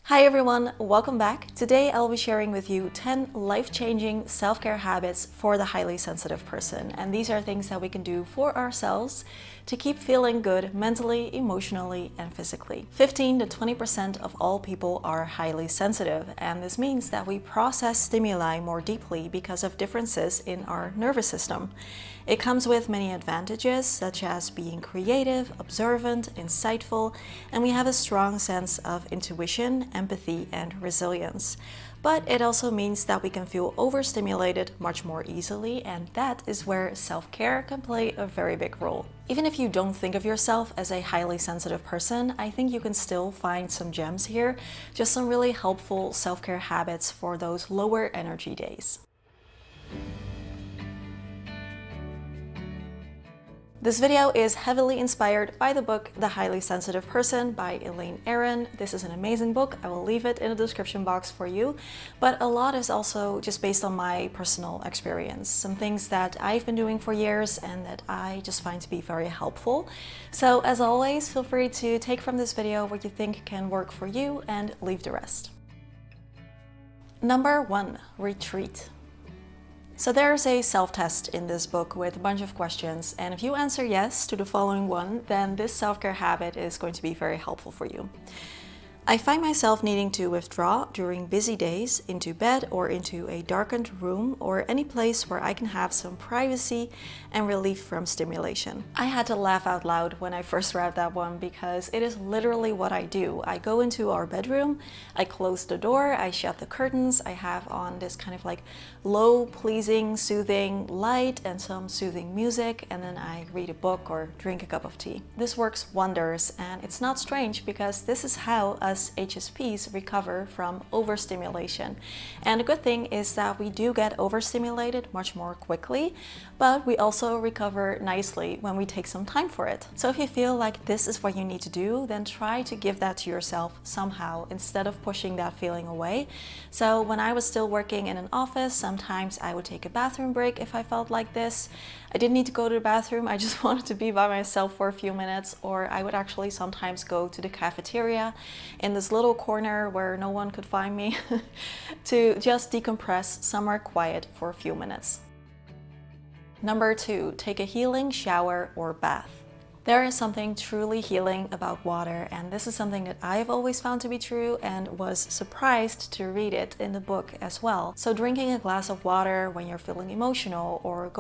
Hi everyone, welcome back. Today I'll be sharing with you 10 life-changing self-care habits for the highly sensitive person. And these are things that we can do for ourselves to keep feeling good mentally, emotionally, and physically. 15 to 20% of all people are highly sensitive, and this means that we process stimuli more deeply because of differences in our nervous system. It comes with many advantages, such as being creative, observant, insightful, and we have a strong sense of intuition, empathy, and resilience. But it also means that we can feel overstimulated much more easily, and that is where self-care can play a very big role. Even if you don't think of yourself as a highly sensitive person, I think you can still find some gems here, just some really helpful self-care habits for those lower energy days. This video is heavily inspired by the book The Highly Sensitive Person by Elaine Aron. This is an amazing book. I will leave it in the description box for you. But a lot is also just based on my personal experience. Some things that I've been doing for years and that I just find to be very helpful. So as always, feel free to take from this video what you think can work for you and leave the rest. Number 1, retreat. So there's a self-test in this book with a bunch of questions, and if you answer yes to the following one, then this self-care habit is going to be very helpful for you. I find myself needing to withdraw during busy days into bed or into a darkened room or any place where I can have some privacy and relief from stimulation. I had to laugh out loud when I first read that one because it is literally what I do. I go into our bedroom, I close the door, I shut the curtains, I have on this kind of like low, pleasing, soothing light and some soothing music, and then I read a book or drink a cup of tea. This works wonders, and it's not strange because this is how us HSPs recover from overstimulation. And the good thing is that we do get overstimulated much more quickly, but we also recover nicely when we take some time for it. So if you feel like this is what you need to do, then try to give that to yourself somehow instead of pushing that feeling away. So when I was still working in an office, sometimes I would take a bathroom break if I felt like this. I didn't need to go to the bathroom, I just wanted to be by myself for a few minutes, or I would actually sometimes go to the cafeteria in this little corner where no one could find me to just decompress somewhere quiet for a few minutes. Number 2, take a healing shower or bath. There is something truly healing about water, and this is something that I've always found to be true and was surprised to read it in the book as well. So drinking a glass of water when you're feeling emotional, or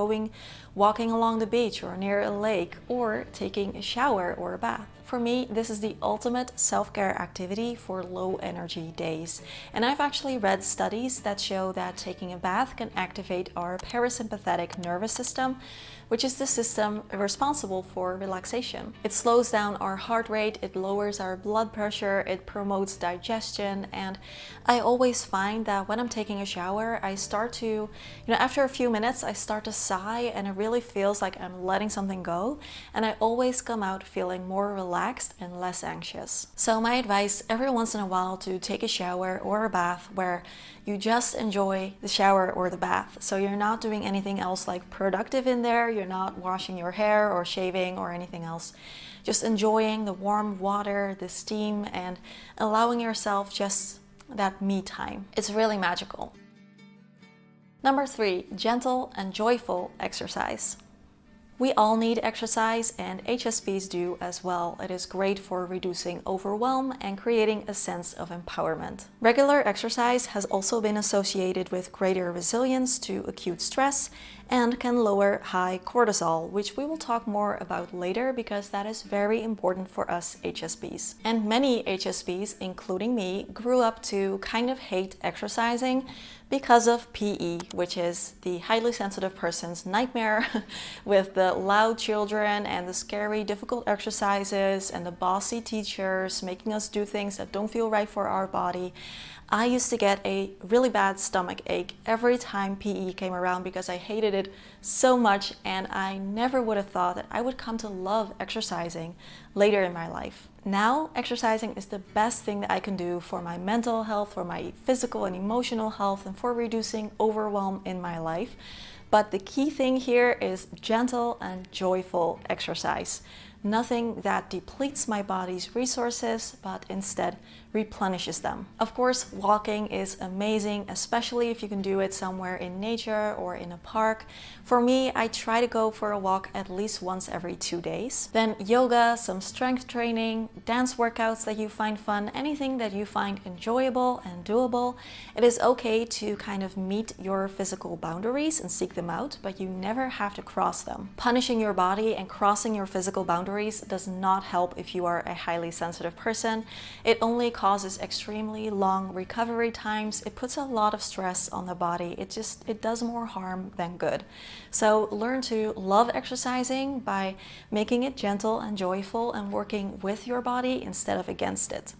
walking along the beach or near a lake, or taking a shower or a bath. For me, this is the ultimate self-care activity for low energy days. And I've actually read studies that show that taking a bath can activate our parasympathetic nervous system, which is the system responsible for relaxation. It slows down our heart rate, it lowers our blood pressure, it promotes digestion, and I always find that when I'm taking a shower, I start to, after a few minutes, I start to sigh, and it really feels like I'm letting something go, and I always come out feeling more relaxed and less anxious. So my advice, every once in a while, to take a shower or a bath where you just enjoy the shower or the bath. So you're not doing anything else like productive in there, you're not washing your hair or shaving or anything else. Just enjoying the warm water, the steam, and allowing yourself just that me time. It's really magical. Number 3, gentle and joyful exercise. We all need exercise, and HSPs do as well. It is great for reducing overwhelm and creating a sense of empowerment. Regular exercise has also been associated with greater resilience to acute stress and can lower high cortisol, which we will talk more about later because that is very important for us HSPs. And many HSPs, including me, grew up to kind of hate exercising because of PE, which is the highly sensitive person's nightmare with the loud children and the scary, difficult exercises and the bossy teachers making us do things that don't feel right for our body. I used to get a really bad stomach ache every time PE came around because I hated it so much, and I never would have thought that I would come to love exercising later in my life. Now, exercising is the best thing that I can do for my mental health, for my physical and emotional health, and for reducing overwhelm in my life. But the key thing here is gentle and joyful exercise. Nothing that depletes my body's resources, but instead replenishes them. Of course, walking is amazing, especially if you can do it somewhere in nature or in a park. For me, I try to go for a walk at least once every 2 days. Then yoga, some strength training, dance workouts that you find fun, anything that you find enjoyable and doable. It is okay to kind of meet your physical boundaries and seek them out, but you never have to cross them. Punishing your body and crossing your physical boundaries does not help if you are a highly sensitive person. It only causes extremely long recovery times. It puts a lot of stress on the body. It does more harm than good. So learn to love exercising by making it gentle and joyful and working with your body instead of against it.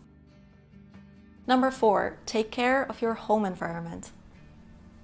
Number 4, take care of your home environment.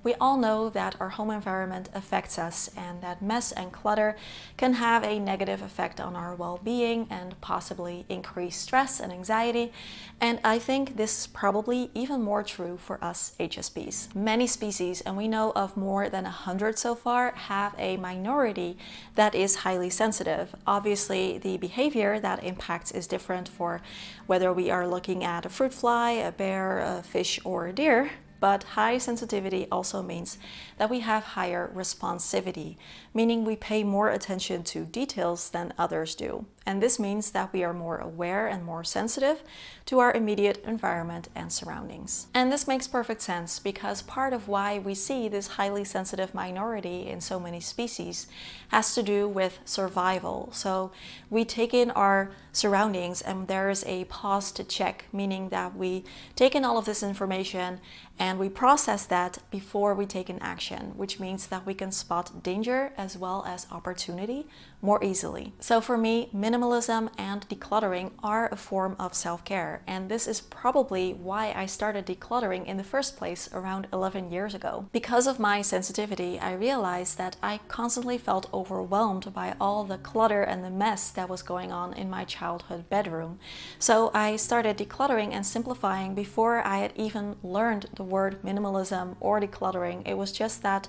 We all know that our home environment affects us and that mess and clutter can have a negative effect on our well-being and possibly increase stress and anxiety. And I think this is probably even more true for us HSPs. Many species, and we know of more than 100 so far, have a minority that is highly sensitive. Obviously, the behavior that impacts is different for whether we are looking at a fruit fly, a bear, a fish, or a deer. But high sensitivity also means that we have higher responsivity, meaning we pay more attention to details than others do. And this means that we are more aware and more sensitive to our immediate environment and surroundings. And this makes perfect sense because part of why we see this highly sensitive minority in so many species has to do with survival. So we take in our surroundings and there is a pause to check, meaning that we take in all of this information and we process that before we take an action, which means that we can spot danger as well as opportunity more easily. So for me, minimalism and decluttering are a form of self-care, and this is probably why I started decluttering in the first place around 11 years ago. Because of my sensitivity, I realized that I constantly felt overwhelmed by all the clutter and the mess that was going on in my childhood bedroom. So I started decluttering and simplifying before I had even learned the word minimalism or decluttering. It was just that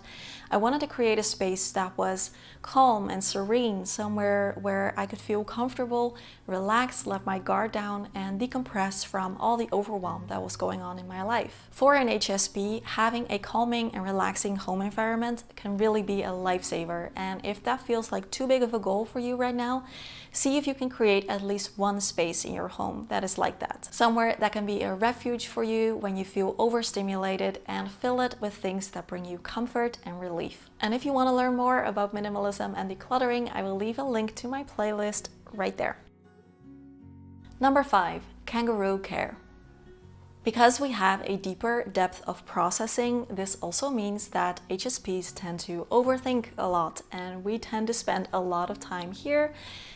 I wanted to create a space that was calm and serene, somewhere where I could feel comfortable, relax, let my guard down, and decompress from all the overwhelm that was going on in my life. For an HSP, having a calming and relaxing home environment can really be a lifesaver, and if that feels like too big of a goal for you right now, see if you can create at least one space in your home that is like that. Somewhere that can be a refuge for you when you feel overstimulated, and fill it with things that bring you comfort and relief. And if you want to learn more about minimalism and decluttering, I will leave a link to my playlist right there. Number 5, kangaroo care. Because we have a deeper depth of processing, this also means that HSPs tend to overthink a lot, and we tend to spend a lot of time here.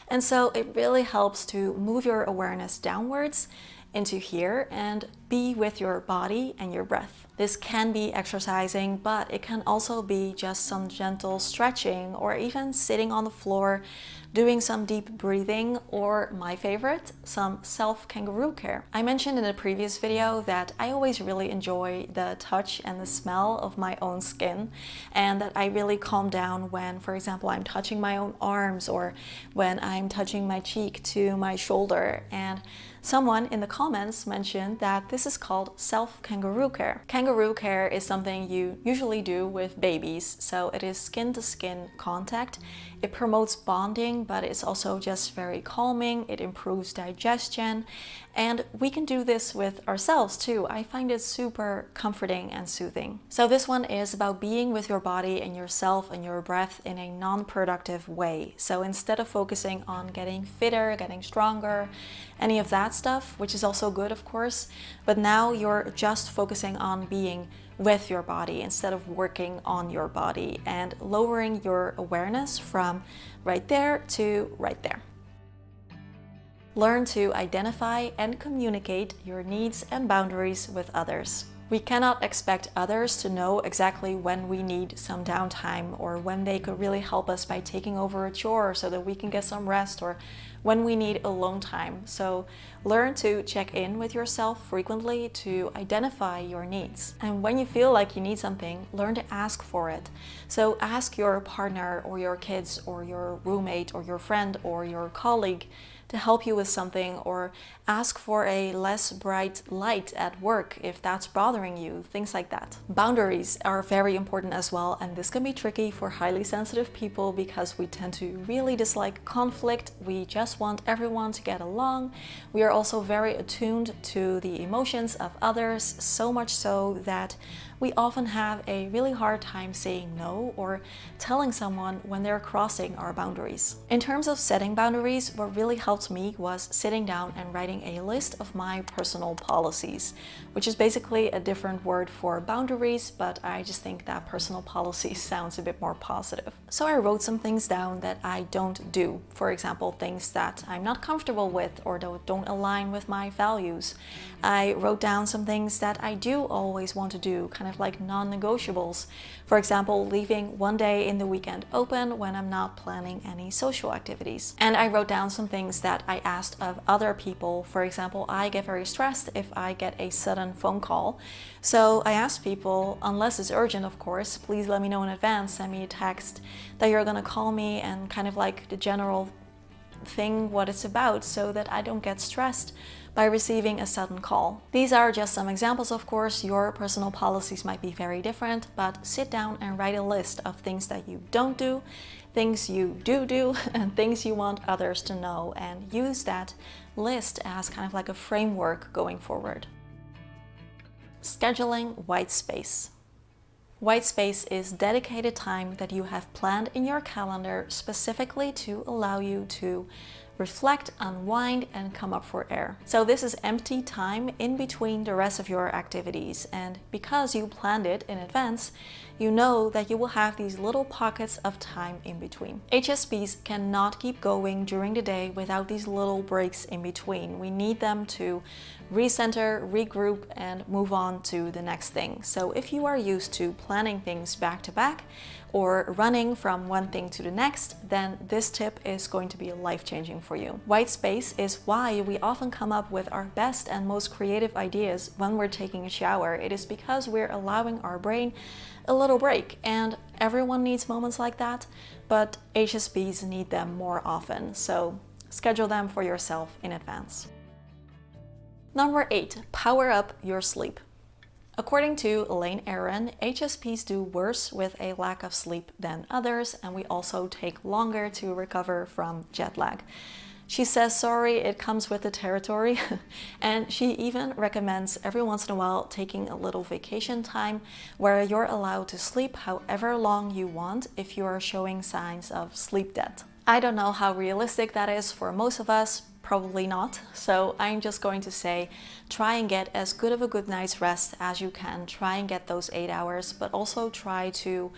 And so it really helps to move your awareness downwards into here and be with your body and your breath. This can be exercising, but it can also be just some gentle stretching or even sitting on the floor, doing some deep breathing, or my favorite, some self-kangaroo care. I mentioned in a previous video that I always really enjoy the touch and the smell of my own skin, and that I really calm down when, for example, I'm touching my own arms or when I'm touching my cheek to my shoulder. And someone in the comments mentioned that this is called self-kangaroo care. Kangaroo care is something you usually do with babies, so it is skin-to-skin contact. It promotes bonding, but it's also just very calming. It improves digestion, and we can do this with ourselves too. I find it super comforting and soothing. So this one is about being with your body and yourself and your breath in a non-productive way. So instead of focusing on getting fitter, getting stronger, any of that stuff, which is also good of course, but now you're just focusing on being with your body instead of working on your body, and lowering your awareness from right there to right there. Learn to identify and communicate your needs and boundaries with others. We cannot expect others to know exactly when we need some downtime, or when they could really help us by taking over a chore so that we can get some rest, or when we need alone time. So learn to check in with yourself frequently to identify your needs. And when you feel like you need something, learn to ask for it. So ask your partner or your kids or your roommate or your friend or your colleague to help you with something, or ask for a less bright light at work if that's bothering you, things like that. Boundaries are very important as well, and this can be tricky for highly sensitive people because we tend to really dislike conflict. We just want everyone to get along. We are also very attuned to the emotions of others, so much so that we often have a really hard time saying no or telling someone when they're crossing our boundaries. In terms of setting boundaries, what really helped me was sitting down and writing a list of my personal policies, which is basically a different word for boundaries, but I just think that personal policies sounds a bit more positive. So I wrote some things down that I don't do. For example, things that I'm not comfortable with or don't align with my values. I wrote down some things that I do always want to do, kind of like non-negotiables. For example, leaving one day in the weekend open when I'm not planning any social activities. And I wrote down some things that I asked of other people. For example, I get very stressed if I get a sudden phone call. So I asked people, unless it's urgent of course, please let me know in advance, send me a text that you're gonna call me, and kind of like the general thing what it's about, so that I don't get stressed by receiving a sudden call. These are just some examples, of course. Your personal policies might be very different, but sit down and write a list of things that you don't do, things you do, and things you want others to know, and use that list as kind of like a framework going forward. Scheduling white space. White space is dedicated time that you have planned in your calendar specifically to allow you to reflect, unwind, and come up for air. So this is empty time in between the rest of your activities, and because you planned it in advance, you know that you will have these little pockets of time in between. HSPs cannot keep going during the day without these little breaks in between. We need them to recenter, regroup, and move on to the next thing. So if you are used to planning things back to back or running from one thing to the next, then this tip is going to be life-changing for you. White space is why we often come up with our best and most creative ideas when we're taking a shower. It is because we're allowing our brain a little break, and everyone needs moments like that, but HSPs need them more often, so schedule them for yourself in advance. Number 8, power up your sleep. According to Elaine Aron, HSPs do worse with a lack of sleep than others, and we also take longer to recover from jet lag. She says, sorry, it comes with the territory. And she even recommends every once in a while taking a little vacation time where you're allowed to sleep however long you want if you are showing signs of sleep debt. I don't know how realistic that is for most of us, probably not. So I'm just going to say, try and get as good of a good night's rest as you can. Try and get those 8 hours, but also try to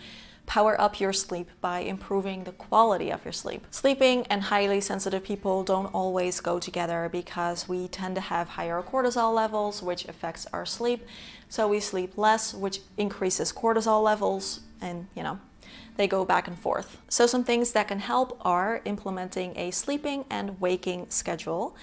power up your sleep by improving the quality of your sleep. Sleeping and highly sensitive people don't always go together because we tend to have higher cortisol levels, which affects our sleep. So we sleep less, which increases cortisol levels, and they go back and forth. So some things that can help are implementing a sleeping and waking schedule,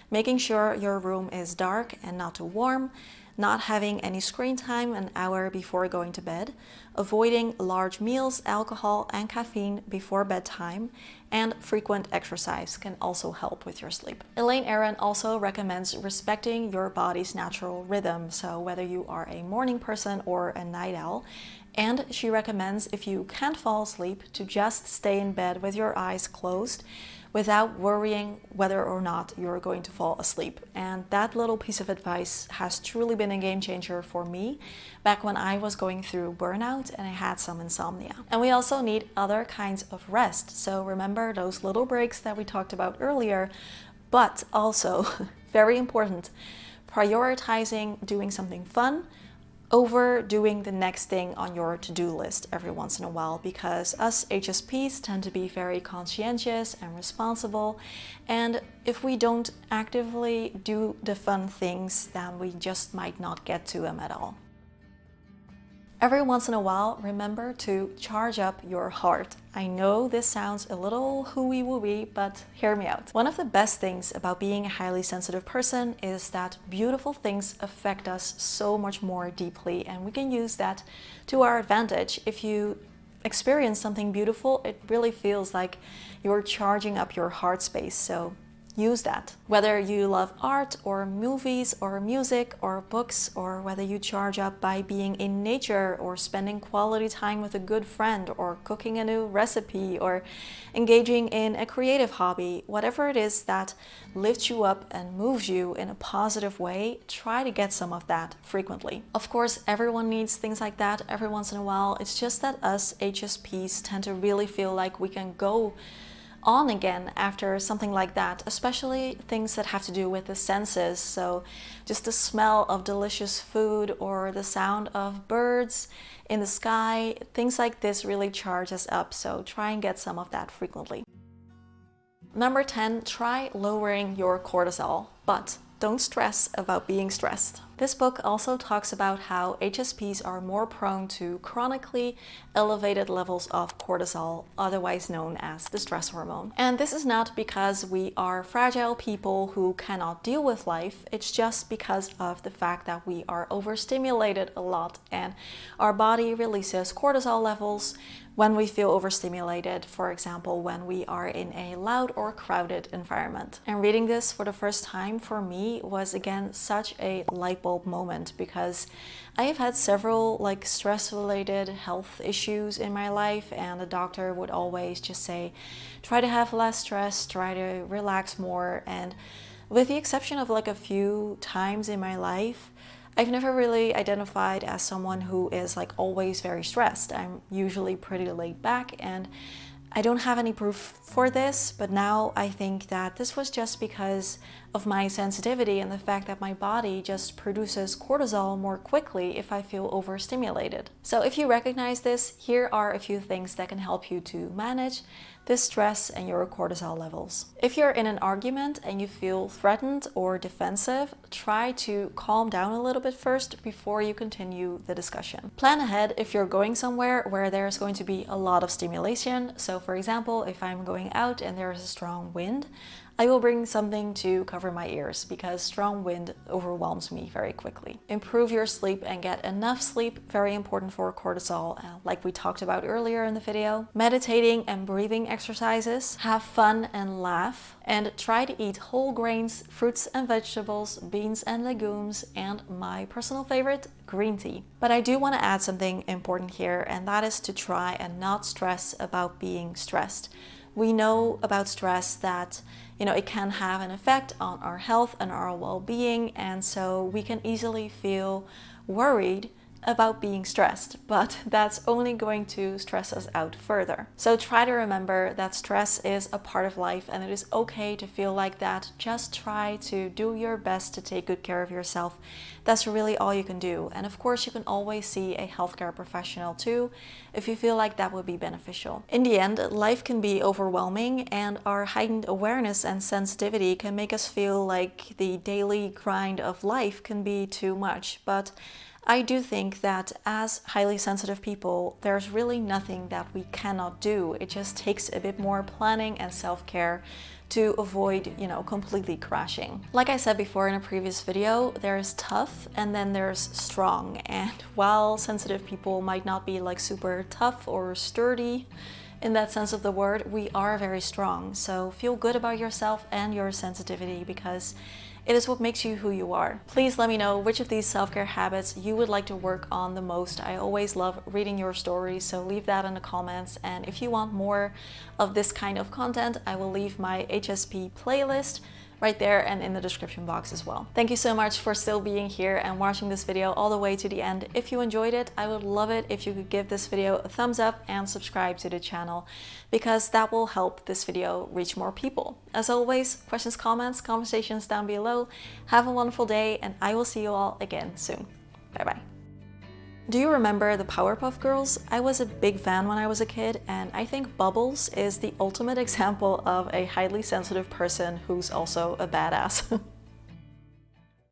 making sure your room is dark and not too warm, not having any screen time an hour before going to bed, avoiding large meals, alcohol, and caffeine before bedtime, and frequent exercise can also help with your sleep. Elaine Aron also recommends respecting your body's natural rhythm, so whether you are a morning person or a night owl, and she recommends if you can't fall asleep to just stay in bed with your eyes closed without worrying whether or not you're going to fall asleep. And that little piece of advice has truly been a game changer for me back when I was going through burnout and I had some insomnia. And we also need other kinds of rest. So remember those little breaks that we talked about earlier, but also, very important, prioritizing doing something fun over doing the next thing on your to-do list every once in a while, because us HSPs tend to be very conscientious and responsible, and if we don't actively do the fun things, then we just might not get to them at all. Every once in a while, remember to charge up your heart. I know this sounds a little hooey-wooey, but hear me out. One of the best things about being a highly sensitive person is that beautiful things affect us so much more deeply, and we can use that to our advantage. If you experience something beautiful, it really feels like you're charging up your heart space. So use that. Whether you love art or movies or music or books, or whether you charge up by being in nature or spending quality time with a good friend or cooking a new recipe or engaging in a creative hobby, whatever it is that lifts you up and moves you in a positive way, try to get some of that frequently. Of course, everyone needs things like that every once in a while. It's just that us HSPs tend to really feel like we can go on again after something like that, especially things that have to do with the senses. So just the smell of delicious food or the sound of birds in the sky, things like this really charge us up. So try and get some of that frequently. Number 10, try lowering your cortisol, but don't stress about being stressed. This book also talks about how HSPs are more prone to chronically elevated levels of cortisol, otherwise known as the stress hormone. And this is not because we are fragile people who cannot deal with life, it's just because of the fact that we are overstimulated a lot and our body releases cortisol levels when we feel overstimulated, for example, when we are in a loud or crowded environment. And reading this for the first time for me was again such a light bulb moment, because I have had several stress-related health issues in my life, and the doctor would always just say, try to have less stress, try to relax more. And with the exception of a few times in my life, I've never really identified as someone who is always very stressed. I'm usually pretty laid back, and I don't have any proof for this, but now I think that this was just because of my sensitivity and the fact that my body just produces cortisol more quickly if I feel overstimulated. So if you recognize this, here are a few things that can help you to manage this stress and your cortisol levels. If you're in an argument and you feel threatened or defensive, try to calm down a little bit first before you continue the discussion. Plan ahead if you're going somewhere where there's going to be a lot of stimulation. So for example, if I'm going out and there's a strong wind, I will bring something to cover my ears because strong wind overwhelms me very quickly. Improve your sleep and get enough sleep, very important for cortisol, like we talked about earlier in the video. Meditating and breathing exercises, have fun and laugh, and try to eat whole grains, fruits and vegetables, beans and legumes, and my personal favorite, green tea. But I do want to add something important here, and that is to try and not stress about being stressed. We know about stress that it can have an effect on our health and our well-being, and so we can easily feel worried about being stressed, but that's only going to stress us out further. So try to remember that stress is a part of life and it is okay to feel like that. Just try to do your best to take good care of yourself. That's really all you can do. And of course, you can always see a healthcare professional too if you feel like that would be beneficial. In the end, life can be overwhelming, and our heightened awareness and sensitivity can make us feel like the daily grind of life can be too much. But I do think that as highly sensitive people, there's really nothing that we cannot do. It just takes a bit more planning and self-care to avoid, completely crashing. Like I said before in a previous video, there's tough and then there's strong. And while sensitive people might not be super tough or sturdy in that sense of the word, we are very strong. So feel good about yourself and your sensitivity, because it is what makes you who you are. Please let me know which of these self-care habits you would like to work on the most. I always love reading your stories, so leave that in the comments. And if you want more of this kind of content, I will leave my HSP playlist right there and in the description box as well. Thank you so much for still being here and watching this video all the way to the end. If you enjoyed it, I would love it if you could give this video a thumbs up and subscribe to the channel, because that will help this video reach more people. As always, questions, comments, conversations down below. Have a wonderful day, and I will see you all again soon. Bye bye. Do you remember the Powerpuff Girls? I was a big fan when I was a kid, and I think Bubbles is the ultimate example of a highly sensitive person who's also a badass.